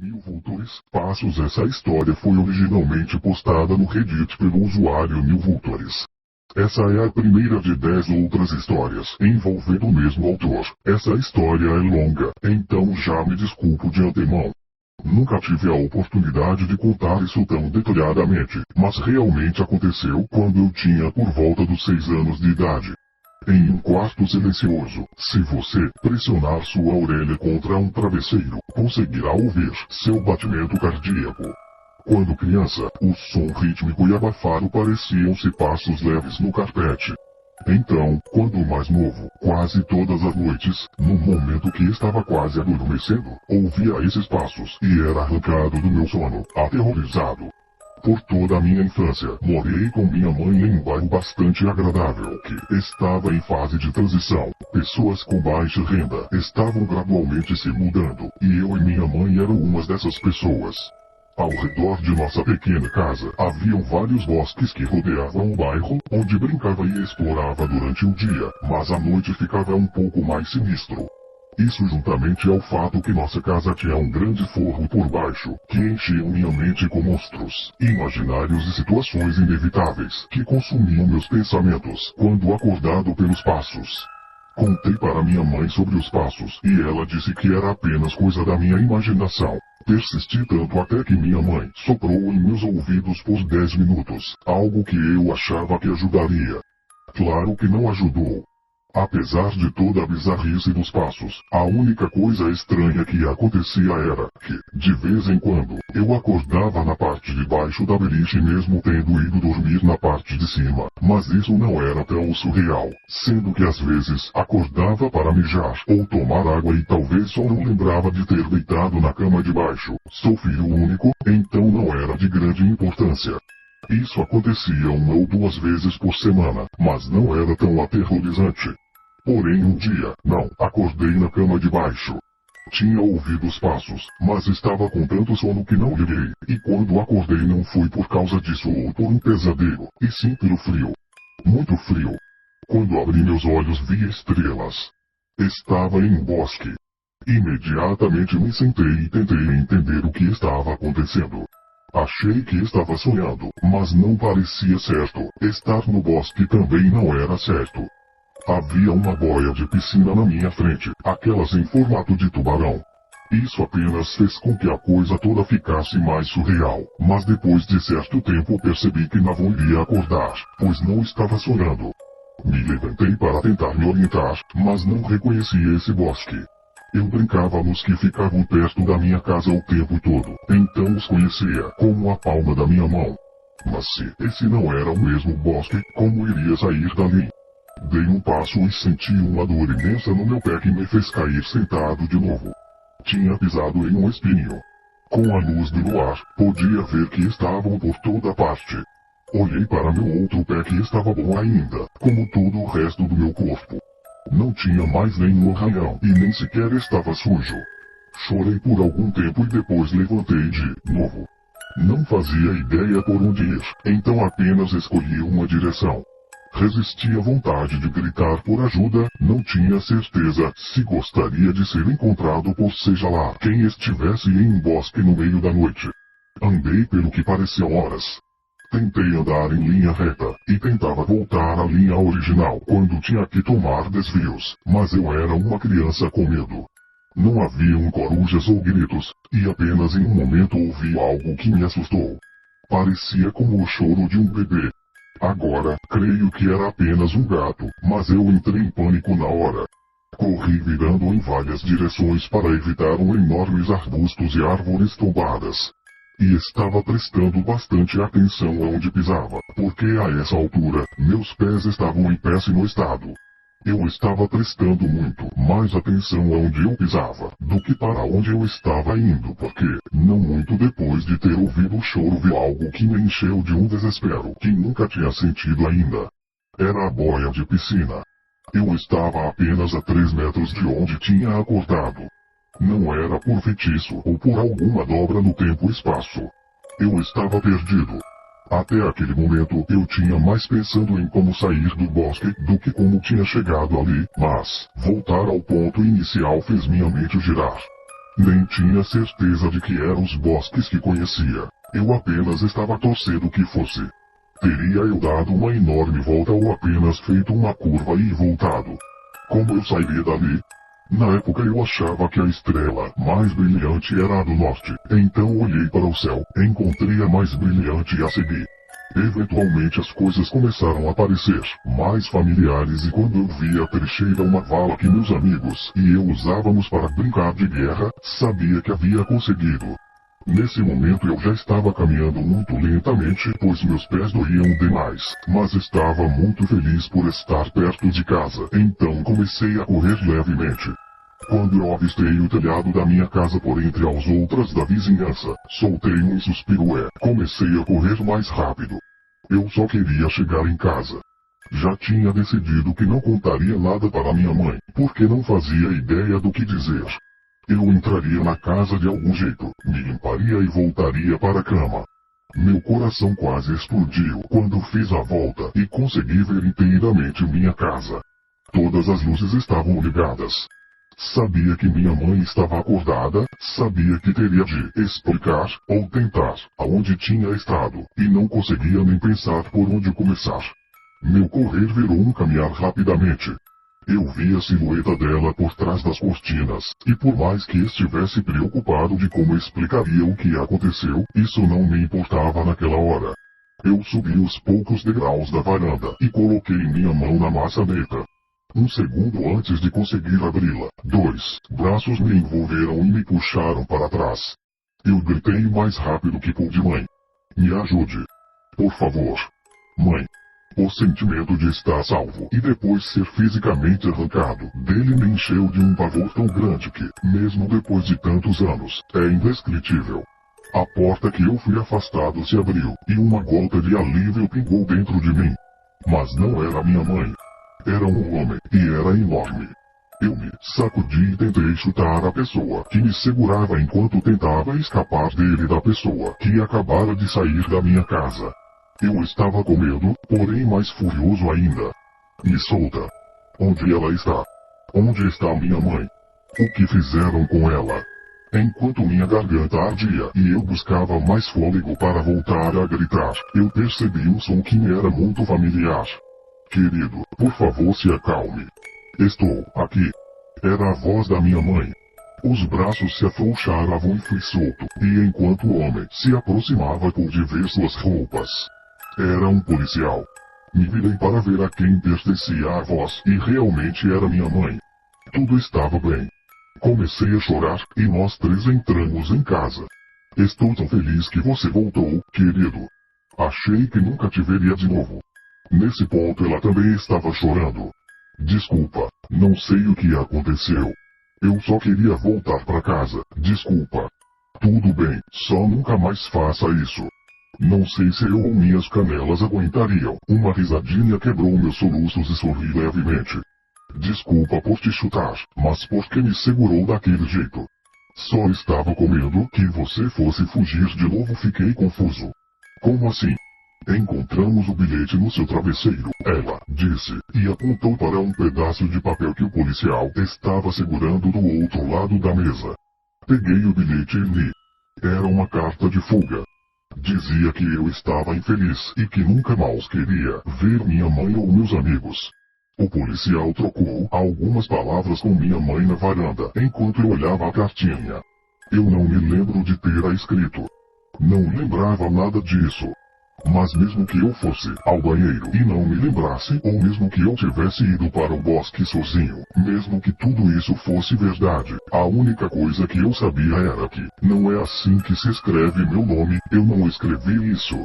Mil Vultures Passos. Essa história foi originalmente postada no Reddit pelo usuário Mil Vultures. Essa é a primeira de 10 outras histórias envolvendo o mesmo autor. Essa história é longa, então já me desculpo de antemão. Nunca tive a oportunidade de contar isso tão detalhadamente, mas realmente aconteceu quando eu tinha por volta dos 6 anos de idade. Em um quarto silencioso, se você pressionar sua orelha contra um travesseiro, conseguirá ouvir seu batimento cardíaco. Quando criança, o som rítmico e abafado pareciam-se passos leves no carpete. Então, quando mais novo, quase todas as noites, no momento que estava quase adormecendo, ouvia esses passos e era arrancado do meu sono, aterrorizado. Por toda a minha infância, morei com minha mãe em um bairro bastante agradável que estava em fase de transição. Pessoas com baixa renda estavam gradualmente se mudando, e eu e minha mãe eram umas dessas pessoas. Ao redor de nossa pequena casa, haviam vários bosques que rodeavam o bairro, onde brincava e explorava durante o dia, mas à noite ficava um pouco mais sinistro. Isso juntamente ao fato que nossa casa tinha um grande forro por baixo, que enchiam minha mente com monstros, imaginários e situações inevitáveis, que consumiam meus pensamentos, quando acordado pelos passos. Contei para minha mãe sobre os passos, e ela disse que era apenas coisa da minha imaginação. Persisti tanto até que minha mãe soprou em meus ouvidos por 10 minutos, algo que eu achava que ajudaria. Claro que não ajudou. Apesar de toda a bizarrice dos passos, a única coisa estranha que acontecia era que, de vez em quando, eu acordava na parte de baixo da beliche mesmo tendo ido dormir na parte de cima, mas isso não era tão surreal, sendo que às vezes acordava para mijar ou tomar água e talvez só não lembrava de ter deitado na cama de baixo. Sou filho único, então não era de grande importância. Isso acontecia 1 ou 2 vezes por semana, mas não era tão aterrorizante. Porém um dia, não, acordei na cama de baixo. Tinha ouvido os passos, mas estava com tanto sono que não liguei, e quando acordei não foi por causa disso ou por um pesadelo, e sim pelo frio. Muito frio. Quando abri meus olhos vi estrelas. Estava em um bosque. Imediatamente me sentei e tentei entender o que estava acontecendo. Achei que estava sonhando, mas não parecia certo. Estar no bosque também não era certo. Havia uma boia de piscina na minha frente, aquelas em formato de tubarão. Isso apenas fez com que a coisa toda ficasse mais surreal, mas depois de certo tempo percebi que não iria acordar, pois não estava sonhando. Me levantei para tentar me orientar, mas não reconhecia esse bosque. Eu brincava nos que ficavam perto da minha casa o tempo todo, então os conhecia como a palma da minha mão. Mas se esse não era o mesmo bosque, como iria sair dali? Dei um passo e senti uma dor imensa no meu pé que me fez cair sentado de novo. Tinha pisado em um espinho. Com a luz do luar, podia ver que estavam por toda parte. Olhei para meu outro pé que estava bom ainda, como todo o resto do meu corpo. Não tinha mais nenhum arranhão e nem sequer estava sujo. Chorei por algum tempo e depois levantei de novo. Não fazia ideia por onde ir, então apenas escolhi uma direção. Resisti à vontade de gritar por ajuda, não tinha certeza se gostaria de ser encontrado por seja lá quem estivesse em um bosque no meio da noite. Andei pelo que parecia horas. Tentei andar em linha reta, e tentava voltar à linha original quando tinha que tomar desvios, mas eu era uma criança com medo. Não haviam corujas ou gritos, e apenas em um momento ouvi algo que me assustou. Parecia como o choro de um bebê. Agora, creio que era apenas um gato, mas eu entrei em pânico na hora. Corri virando em várias direções para evitar enormes arbustos e árvores tombadas. E estava prestando bastante atenção aonde pisava, porque a essa altura, meus pés estavam em péssimo estado. Eu estava prestando muito mais atenção aonde eu pisava, do que para onde eu estava indo, porque, não muito depois de ter ouvido o choro vi algo que me encheu de um desespero que nunca tinha sentido ainda. Era a boia de piscina. Eu estava apenas a 3 metros de onde tinha acordado. Não era por feitiço ou por alguma dobra no tempo e espaço. Eu estava perdido. Até aquele momento eu tinha mais pensando em como sair do bosque do que como tinha chegado ali, mas voltar ao ponto inicial fez minha mente girar. Nem tinha certeza de que eram os bosques que conhecia. Eu apenas estava torcendo que fosse. Teria eu dado uma enorme volta ou apenas feito uma curva e voltado? Como eu sairia dali? Na época eu achava que a estrela mais brilhante era a do norte. Então olhei para o céu, encontrei a mais brilhante e a segui. Eventualmente as coisas começaram a parecer mais familiares e quando eu vi a trecheira uma vala que meus amigos e eu usávamos para brincar de guerra, sabia que havia conseguido. Nesse momento eu já estava caminhando muito lentamente, pois meus pés doíam demais, mas estava muito feliz por estar perto de casa, então comecei a correr levemente. Quando eu avistei o telhado da minha casa por entre as outras da vizinhança, soltei um suspiro e comecei a correr mais rápido. Eu só queria chegar em casa. Já tinha decidido que não contaria nada para minha mãe, porque não fazia ideia do que dizer. Eu entraria na casa de algum jeito, me limparia e voltaria para a cama. Meu coração quase explodiu quando fiz a volta e consegui ver inteiramente minha casa. Todas as luzes estavam ligadas. Sabia que minha mãe estava acordada, sabia que teria de explicar ou tentar aonde tinha estado, e não conseguia nem pensar por onde começar. Meu correr virou um caminhar rapidamente. Eu vi a silhueta dela por trás das cortinas, e por mais que estivesse preocupado de como explicaria o que aconteceu, isso não me importava naquela hora. Eu subi os poucos degraus da varanda e coloquei minha mão na maçaneta. Um segundo antes de conseguir abri-la, 2 braços me envolveram e me puxaram para trás. Eu gritei mais rápido que pude: mãe, me ajude. Por favor. Mãe. O sentimento de estar salvo e depois ser fisicamente arrancado dele me encheu de um pavor tão grande que, mesmo depois de tantos anos, é indescritível. A porta que eu fui afastado se abriu e uma gota de alívio pingou dentro de mim. Mas não era minha mãe. Era um homem, e era enorme. Eu me sacudi e tentei chutar a pessoa que me segurava enquanto tentava escapar dele da pessoa que acabara de sair da minha casa. Eu estava com medo, porém mais furioso ainda. Me solta. Onde ela está? Onde está minha mãe? O que fizeram com ela? Enquanto minha garganta ardia e eu buscava mais fôlego para voltar a gritar, eu percebi um som que me era muito familiar. Querido, por favor se acalme. Estou aqui. Era a voz da minha mãe. Os braços se afrouxavam e fui solto, e enquanto o homem se aproximava pude ver suas roupas. Era um policial. Me virei para ver a quem pertencia a voz, e realmente era minha mãe. Tudo estava bem. Comecei a chorar, e nós 3 entramos em casa. Estou tão feliz que você voltou, querido. Achei que nunca te veria de novo. Nesse ponto ela também estava chorando. Desculpa, não sei o que aconteceu. Eu só queria voltar para casa, desculpa. Tudo bem, só nunca mais faça isso. Não sei se eu ou minhas canelas aguentariam. Uma risadinha quebrou meus soluços e sorri levemente. Desculpa por te chutar, mas por que me segurou daquele jeito? Só estava com medo que você fosse fugir de novo. Fiquei confuso. Como assim? Encontramos o bilhete no seu travesseiro, ela disse, e apontou para um pedaço de papel que o policial estava segurando do outro lado da mesa. Peguei o bilhete e li. Era uma carta de fuga. Dizia que eu estava infeliz e que nunca mais queria ver minha mãe ou meus amigos. O policial trocou algumas palavras com minha mãe na varanda enquanto eu olhava a cartinha. Eu não me lembro de ter a escrito. Não lembrava nada disso. Mas mesmo que eu fosse ao banheiro e não me lembrasse, ou mesmo que eu tivesse ido para o bosque sozinho, mesmo que tudo isso fosse verdade, a única coisa que eu sabia era que não é assim que se escreve meu nome, eu não escrevi isso.